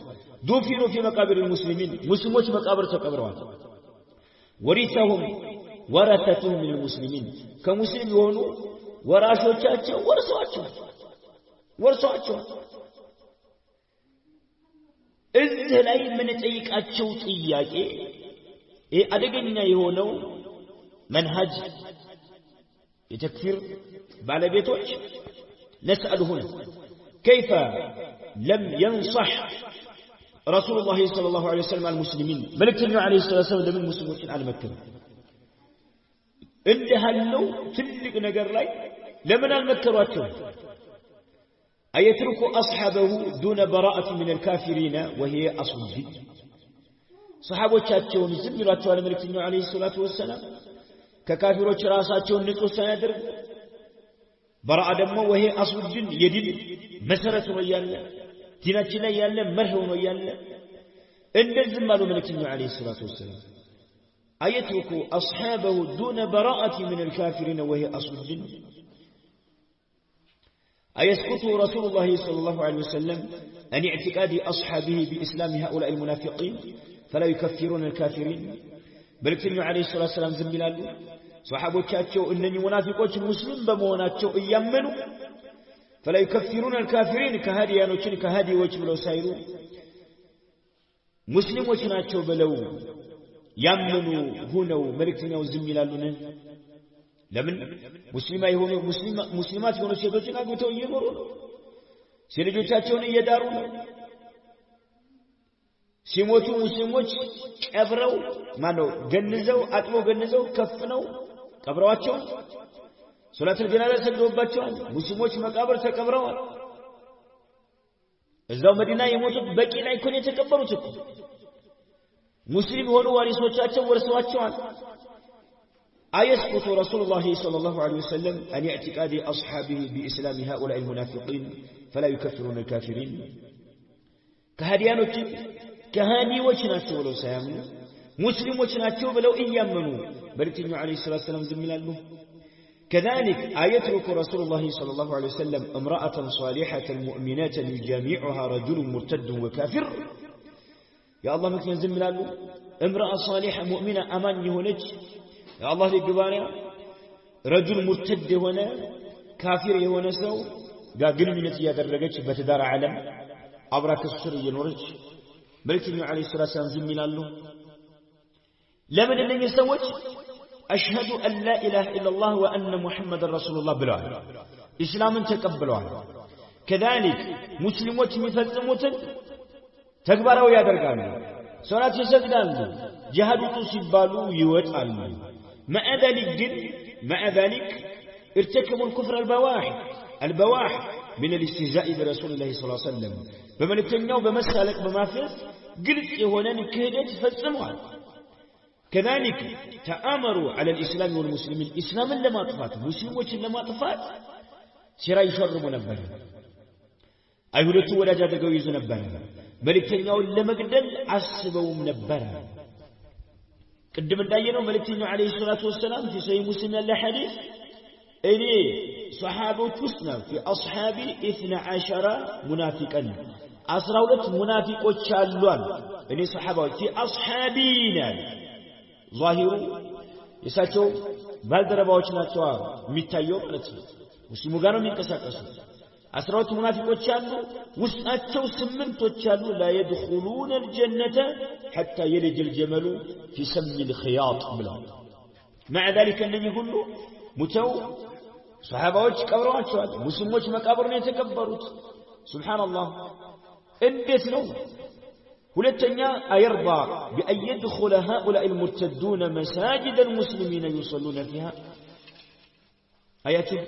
دفنوا في مقابر المسلمين مسلمون مقابر تقبروا ورثهم ورثتهم من المسلمين كمسلم يهونوا ወራሾቻቸው ወርሷቸው እዚህ ላይ ምን ጠይቃቸው ጥያቄ አደገኛ የሆነው መንሃጅ የተክፊር ባለቤቶች نسألهم كيف لم ينصح رسول الله صلى الله عليه وسلم المسلمين ملكنا عليه الصلاة والسلام لمن المسلمين على مكة إنها اللو تلك نقر لي لمن المكرواتهم أيترك أصحابه دون براءة من الكافرين وهي أصل الدين صحابه تشاتشون زميراتهم على ملكنا عليه الصلاة والسلام ككافروا راساتهم نتوسا يدرب براءة دمه وهي أصل الدين يدين مسرة ويالا ديناتنا يالا مرهون ويالا إن الزمال ملكنا عليه الصلاة والسلام أيترك أصحابه دون براءة من الكافرين وهي أصل الدين أيسكت رسول الله صلى الله عليه وسلم أن اعتقاد أصحابه بإسلام هؤلاء المنافقين فلا يكفرون الكافرين ملكنا عليه الصلاة والسلام زميلاله صحابوቻቸው እነኚህ ሙናፊቆች ሙስሊም በመሆናቸው እያመኑ فلا يكفرون الكافرين ከሃዲያኖችን ከሃዲዎች ብለው ሳይሉ ሙስሊሞች ናቸው ብለው ያመኑ ሆነው መልእክተኛው ዝም ይላሉን ለምን ሙስሊማት የሆኑ ሴቶችን አግብተው እየኖሩ ነው ሴቶቻቸውን እየዳሩ ነው ሲሞቱ ሙስሊሞች ቀብረው ማነው ገንዘው አጥበው ገንዘው ከፍነው ቀብረዋቸው ሶላቱል ጀናዛ ሰግደውባቸዋል ሙስሊሞች መቃብር ተቀብረዋል እዛው መዲና የሞቱት በቂ ላይ እኮ ነው የተቀበሩት እኮ ሙስሊም ሆኑ ዋሪሶቻቸው ወርሰዋቸዋል أيسقط رسول الله صلى الله عليه وسلم أن اعتقاد أصحابه بإسلام هؤلاء المنافقين فلا يكفرون الكافرين كهديانوችን كهانيዎች ናቸው ብለው ሳያምኑ ሙስሊሞች ናቸው ብለው እያመኑ መልእክተኛው عليه الصلاه والسلام ዝም ይላሉ كذلك أيترك رسول الله صلى الله عليه وسلم امرأة صالحة مؤمنة يجامعها رجل مرتد وكافر يا الله مكن ዝም ይላሉ امرأة صالحة مؤمنة أمان የሆነች يا الله لجباريا رجل مرتد هنا كافر የሆነ ሰው ጋር ግንኙነት ያደረገች በትዳር ዓለም አብራ ከስር እየኖረች መልእክተኛው عليه الصلاه والسلام ዝም ይላሉ ለምን እነዚህ ሰዎች أشهد أن لا إله إلا الله وأن محمد رسول الله ብለዋል እስላምን ተቀብለዋል كذلك ሙስሊሞች የሚፈጽሙትን ተግባራዊ ያደርጋሉ ሶላት ይሰግዳሉ ጂሃድ ውጡ ሲባሉ ይወጣሉ مع ذلك ارتكبوا الكفر البواح من الاستهزاء برسول الله صلى الله عليه وسلم بملكتنياو بمسالك بمافز قلت يهونان كهدت فالسموات كذلك تآمروا على الإسلام والمسلمين إسلاما لما طفات مسلمين لما طفات سرا يشرب نبرا أيهولتو ولا جادقوا يزو نبرا ملكتنياو لما قدل عصبوا نبرا قدم الداينو ملكتنياو عليه الصلاة والسلام في صحيح مسلم الحديث إني صحابة تسنى في أصحابي 12 منافقا 12 منافقات شالوان إني صحابة في أصحابينا ظاهروا يساتشو بالدرباوች ናቸው የሚታየው ማለት ነው ሙስሊሙ ጋር ነው የሚንቀሳቀሱት 12 منافقات አሉ ውስጣቸው 8ቶች አሉ لا يدخلون الجنة حتى يلج الجمل في سم الخياط ብለው مع ذلك እነኚህ ሁሉ ሙተው صحابዎች ቀብረዋቸዋል ሙስሊሞች መቃብር ነው የተቀበሩት ሱብሃንአላህ እንዴት ነው ሁለተኛ أيرضى بأن يدخل هؤلاء المرتدون مساجد المسلمين يصلون فيها آياته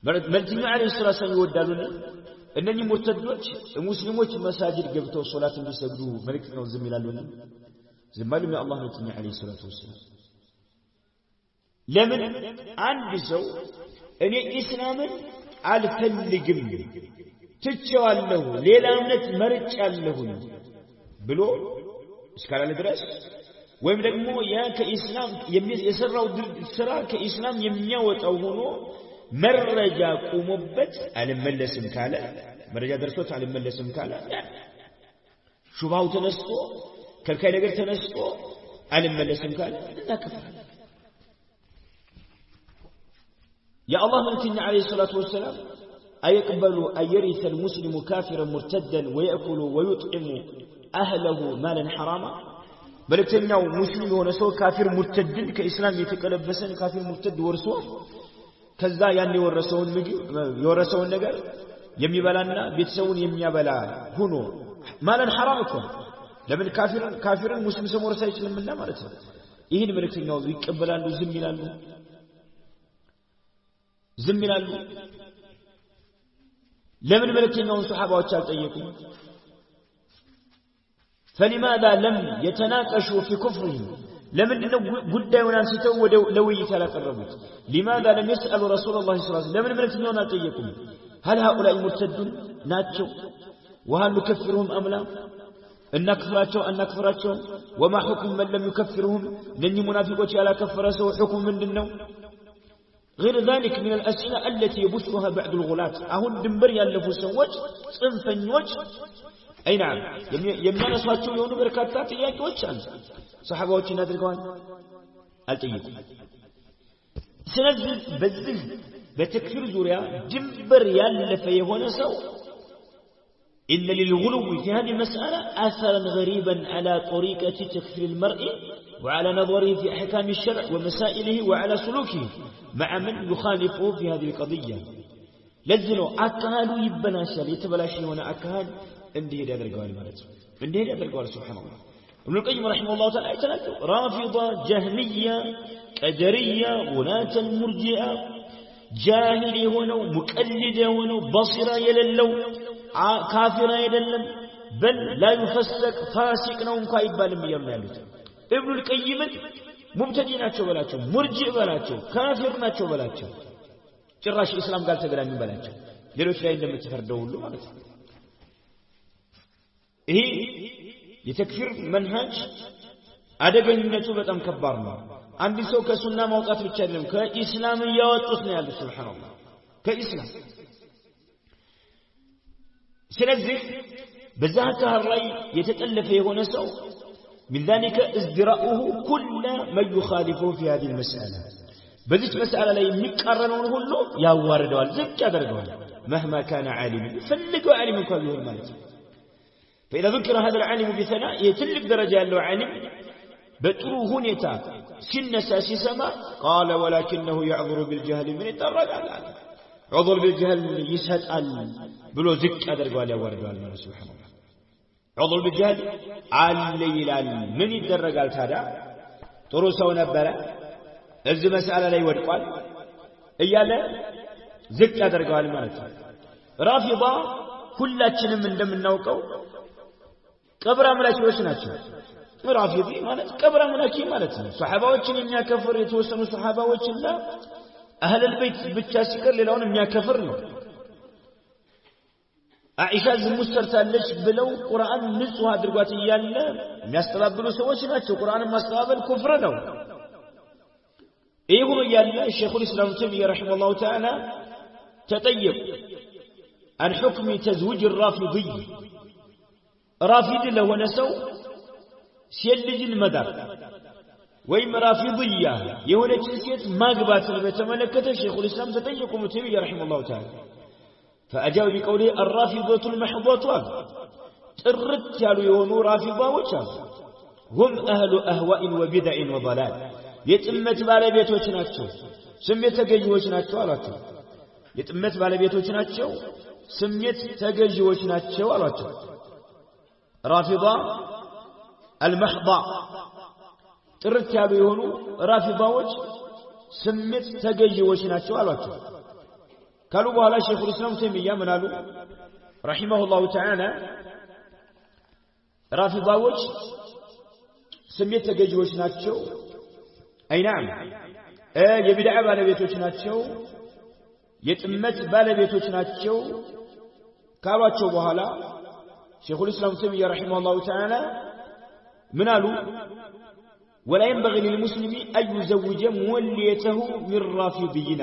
መልእክተኛው عليه الصلاة والسلام ይወዳሉና እነኚህ ሙርተዶች ሙስሊሞች መሳጅድ ገብተው ሶላት እንዲሰግዱ መልእክተኛው ዝም ይላሉና ዝም አሉ የአላህ መልእክተኛ عليه الصلاة والسلام ለምን አንድ ሰው እኔ እስላምን አልፈልግም ትቼዋለሁ ሌላ እምነት መርጫለሁ ብሎ እስካላለ ድረስ ወይም ደግሞ ያ ከኢስላም የሰራው ስራ ከኢስላም የሚያወጣው ሆኖ መረጃ ቆሞበት አልመለስም ካለ መረጃ ደርሶት አልመለስም ካለ ሹባው ተነስቶ ከልካይ ነገር ተነስቶ አልመለስም ካለ ተከፈለ يا الله ملكنا عليه الصلاة والسلام أيقبل أن يرث المسلم كافرا مرتدا ويأكل ويطعم أهله مالا حراما ملكنا مسلم ونسو كافر مرتد كإسلام يتقلبسن كافر مرتد ورسوه كذا يعني ورسون النجار يمي بلانا بيتسون يمي بلا هنو مالا حرامكم لمن كافر مسلم سمور سايس لمنا مالته ይህን መልእክተኛው ይቀበላሉ ዝም ይላሉ ለምን መልእክተኛውን ሱሐባዎች አልጠየቁም فلماذا لم يتناقشوا في كفرهم لمن ጉዳዩን አንስተው ወደ ለውይይት ያላቀረቡት لماذا لم يسألوا رسول الله صلى الله عليه وسلم ለምን መልእክተኛውን አልጠየቁም هل هؤلاء مرتدون ናቸው وهل نكفرهم أم لا أنكفراቸው وما حكم من لم يكفرهم لن منافقوች ያላከፈረ ሰው حكم ምንድነው غير ذلك من الأسئلة التي يبثها بعض الغلاة أهون دنبر يالفو سوّج صنفنيوج أي نعم يمنى نصواتشو يونو بركاتات إياكي وچان صحابة وچي نادرقوان التيكو سنزل بذل بتكفير زوريا دنبر يالفو يهون سو إن للغلو في هذه المسألة أثرا غريبا على طريقة تكفير المرء وعلى نظره في أحكام الشرع ومسائله وعلى سلوكه مع من يخالفه في هذه القضية لذلك أكهالوا يبناشا يتبلاشي هنا أكهال انديه هذا القوال مالت انديه هذا القوال سبحان الله ابن القيم رحمه الله تعالى يتناكو رافضة جهمية قدرية ولاة المرجئة جاهلي هنا مقلدة هنا بصرة يللو كافرة يللم بل لا يفسق فاسق نوم قائب بالم يمالت ابن القيم مبتدئ ናቸው በላቸው ሙርጂዕ በላቸው ካፊር ናቸው በላቸው ጭራሽ እስላም ጋር ተገናኙ በላቸው ሌሎች ላይ እንደምትፈርደው ሁሉ ማለት ነው ይሄ የተክፊር መንሃጅ አደገኝነቱ በጣም ከባድ ነው አንድ ሰው ከሱና ማውጣት ብቻ አይደለም ከኢስላም ያወጡት ነው ያለው ሱብሃንአላህ ከኢስላም ስለዚህ በዛታ ላይ የተጠለፈ የሆነ ሰው من ذلك ازدراؤه كل من يخالفه في هذه المسألة بذلك مسألة لا يمكررون كله يواردوال زك يدرجوال مهما كان عالما فلقوا عالما كله المالك فإذا ذكر هذا العالم بثناء يتلك درجة له عالم بتروه نتا سن ساسي سما قال ولكنه يعذر بالجهل من الدرج على عذر بالجهل يسهد بلو زك يدرجوال يواردوال سبحان الله عضو بالجهل علي يلال من يدرجال تادا ጥሩ ሰው ነበረ እዚህ መስአላ ላይ ወድቋል እያለ ዝቅ ያደርጋል ማለት ነው ራፊዳ ሁላችንም እንደምናውቀው ቀብር አምላኪዎች ናቸው ራፊዲ ማለት ቀብር አምላኪ ማለት ነው ሱሐባዎችን የሚያከፍር የተወሰኑ ሱሐባዎችና አህለል ቤት ብቻ ሲቀር ሌላውን የሚያከፍር ነው አኢሻ ዝሙት ሰርታለች ብለው ቁርአን ንጹህ አድርጓት ይያለ የሚያስተባብሉ ሰዎች ናቸው ቁርአንን ማስተባበል ኩፍር ነው ይሄ ሆኖ ያለ ሸይኹል ኢስላም ተይሚያ ረሂመሁላሁ ተዓላ ተጠየቁ عن حكم تزويج الرافضي رافض ለሆነ ሰው ሲልጅን መዳር ወይም ራፊضية የሆነች ሴት ማግባትን በተመለከተ ሸይኹል ኢስላም ተጠየቁ ተይሚያ ረሂመሁላሁ ተዓላ فأجاب بقوله الرافضة المحضة ترت يالو يونو رافضة هم أهل أهواء وبدع وضلال يتمت بالبيتوች ናቸው ስሜት ተገዢዎች ናቸው አሏቸው የጥመት ባለቤቶች ናቸው ስሜት ተገዢዎች ናቸው አሏቸው رافضة المحضة ጥርት ያሉ የሆኑ ራፊዳዎች ስሜት ተገዢዎች ናቸው አሏቸው قالوا بها شيخ الإسلام تيمية منالو رحمه الله تعالى رافضاوج سميت تجوج ناتشو أي نعم يبدع بالبيتوش ناتشو يتمت بالبيتوش ناتشو قالوا تشو بها شيخ الإسلام تيمية رحمه الله تعالى منالو ولا ينبغي للمسلم أن يزوج موليته من رافضيين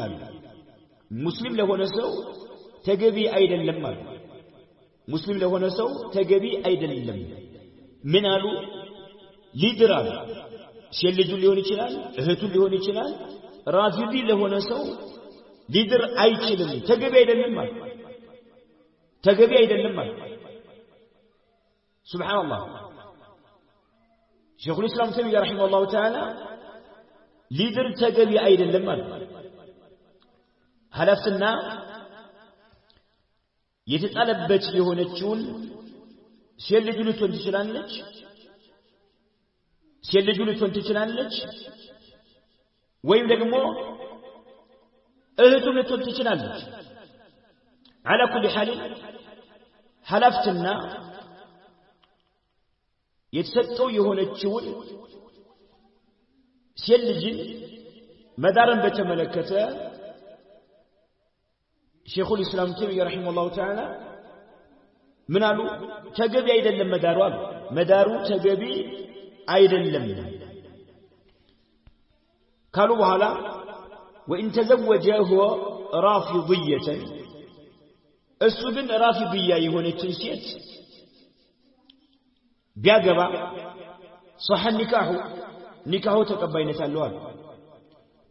مسلم لهونه سو تجبي አይደለም ማለት ሙስሊም ለሆነ ሰው ተገቢ አይደለም ምን አሉ ሊድራል ሸልጁ ሊሆን ይችላል እህቱ ሊሆን ይችላል ራፊዲ ለሆነ ሰው ሊድር አይችልም ተገቢ አይደለም ማለት ተገቢ አይደለም ማለት ሱብሃንአላህ ሸይኹል ኢስላም ተይሚያ ረሂመሁላሁ ተዓላ ሊድር ተገቢ አይደለም ማለት ሐላፍትና የተጣለበት የሆነችውን ሴት ልጅ ልትሆን ትችላለች ሴት ልጅ ልትሆን ትችላለች ወይም ደግሞ እህቱ ልትሆን ትችላለች على كل حال ሐላፍትና የተሰጠው የሆነችውን ሴት ልጅ መዳርን በተመለከተ ሸይኹል ኢስላም ተይሚያ ረሂመሁላሁ ተዓላ ምን አሉ ተገቢ አይደለም መዳሩ አሉ መዳሩ ተገቢ አይደለም ካሉ በኋላ وإن تزوج هو رافضية እሱ ግን ራፊድያ የሆነችን ሴት ቢያገባ صح ኒካሁ ተቀባይነት አለው አሉ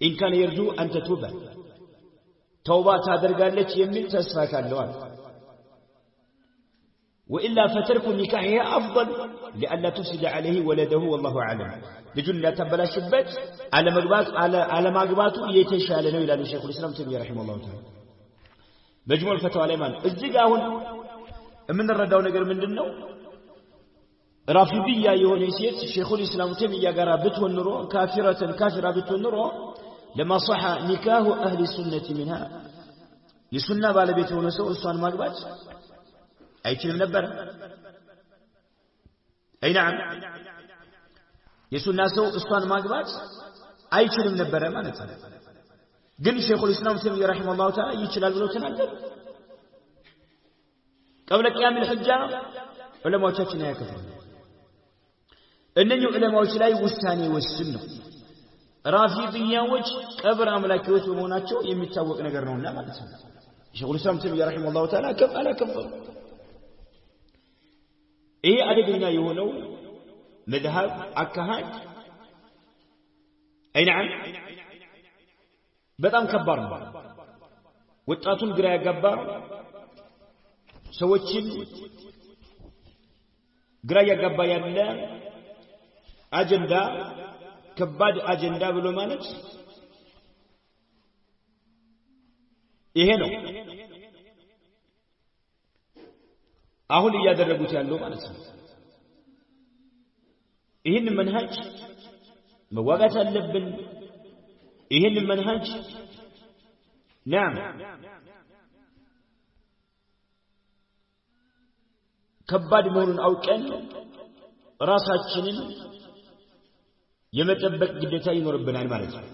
إن كان يرجو أن تتوب ተውባ ታደርጋለች የሚል ተስፋ ካለው አሉ وإلا فترك النكاح أفضل لألا تفسد عليه ولده والله أعلم ልጁን ያተበላሽበት على ማግባቱ የተሻለ ነው ይላሉ ሸይኹል ኢስላም ተይሚያ ረሂመሁላሁ ተዓላ መጅሙዕ ፈተዋ ላይ ማለት እዚህ ጋር አሁን የምንረዳው ነገር ምንድነው ራፊድያ የሆነ ሴት ሸይኹል ኢስላም ተይሚያ ጋር ብትሆን ኑሮ ካፊራ ብትሆን ኑሮ لما صح نكاح أهل السنة منها የሱና ባለቤት የሆነ ሰው እሷን ማግባት አይችልም ነበር አይ نعم የሱና ሰው እሷን ማግባት አይችልም ነበር ማለት ነው ግን ሸይኹል ኢስላም ተይሚያ ረሂመሁላሁ ተዓላ ይችላል ብለው ተናገሩ قبل قيام الحجة ዑለማዎቻችን ያከፈሉ እነኚህ ዑለማዎች ላይ ውሳኔ ወስን ነው ራፊድያዎች ቀብር አምላኪዎች በመሆናቸው የሚታወቅ ነገር ነውና ማለት ነው ሸይኹል ኢስላም ተይሚያ ረሂመሁላሁ ተዓላ ከፈሉ ይሄ አደገኛ የሆነው መዝሀብ አካሃድ አይናም በጣም ከባድ ነው ወጣቱን ግራ ያጋባ ሰዎችን ግራ ያጋባ ያለ አጀንዳ ከባድ አጀንዳ ብሎ ማለት ይሄ ነው አሁን እያደረጉት ያለው ማለት ነው ይሄን መንሃጅ መዋጋት አለብን ይሄን መንሃጅ نعم ከባድ መሆኑን አውቀን ራሳችንን የመጠበቅ ግዴታ ይኖርብናል ማለት ነው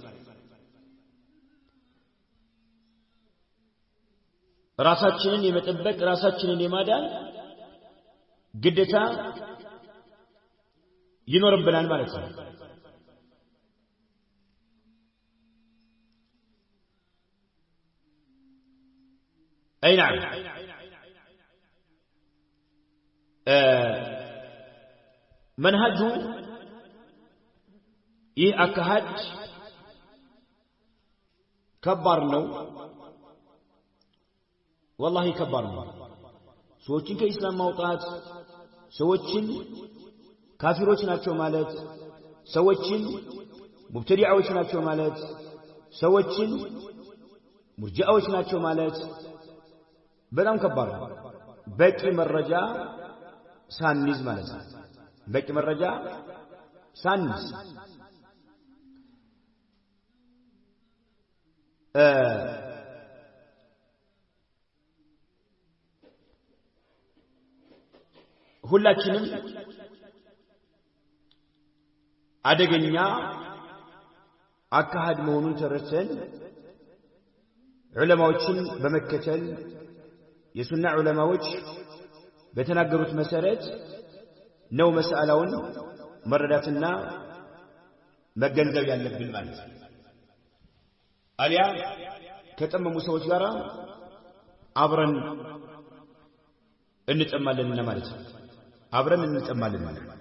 ራሳችንን የመጠበቅ ራሳችንን የማዳን ግዴታ ይኖርብናል ማለት ነው أي نعم منهج أكهد كبرنا والله كبرنا سوتشين كإسلام موطات سوتشين كافروች ናቸው ማለት ሰዎችን ሙብተዲዓዎች ናቸው ማለት ሰዎችን ሙርጂዓዎች ናቸው ማለት በጣም ከባድ ነው በቂ መረጃ ሳንይዝ ማለት ነው በቂ መረጃ ሳንይዝ ሁላችንም አደገኛ አካሃድ መሆኑን ተረድተን ዑለማዎችን በመከተል የሱና ዑለማዎች በተናገሩት መሰረት ነው መስአላውን መረዳትና መገንዘብ ያለብን ማለት ነው አሊያ ከጠመሙ ሰዎች ጋር አብረን እንጠማለን ማለት ነው አብረን እንጠማለን ማለት ነው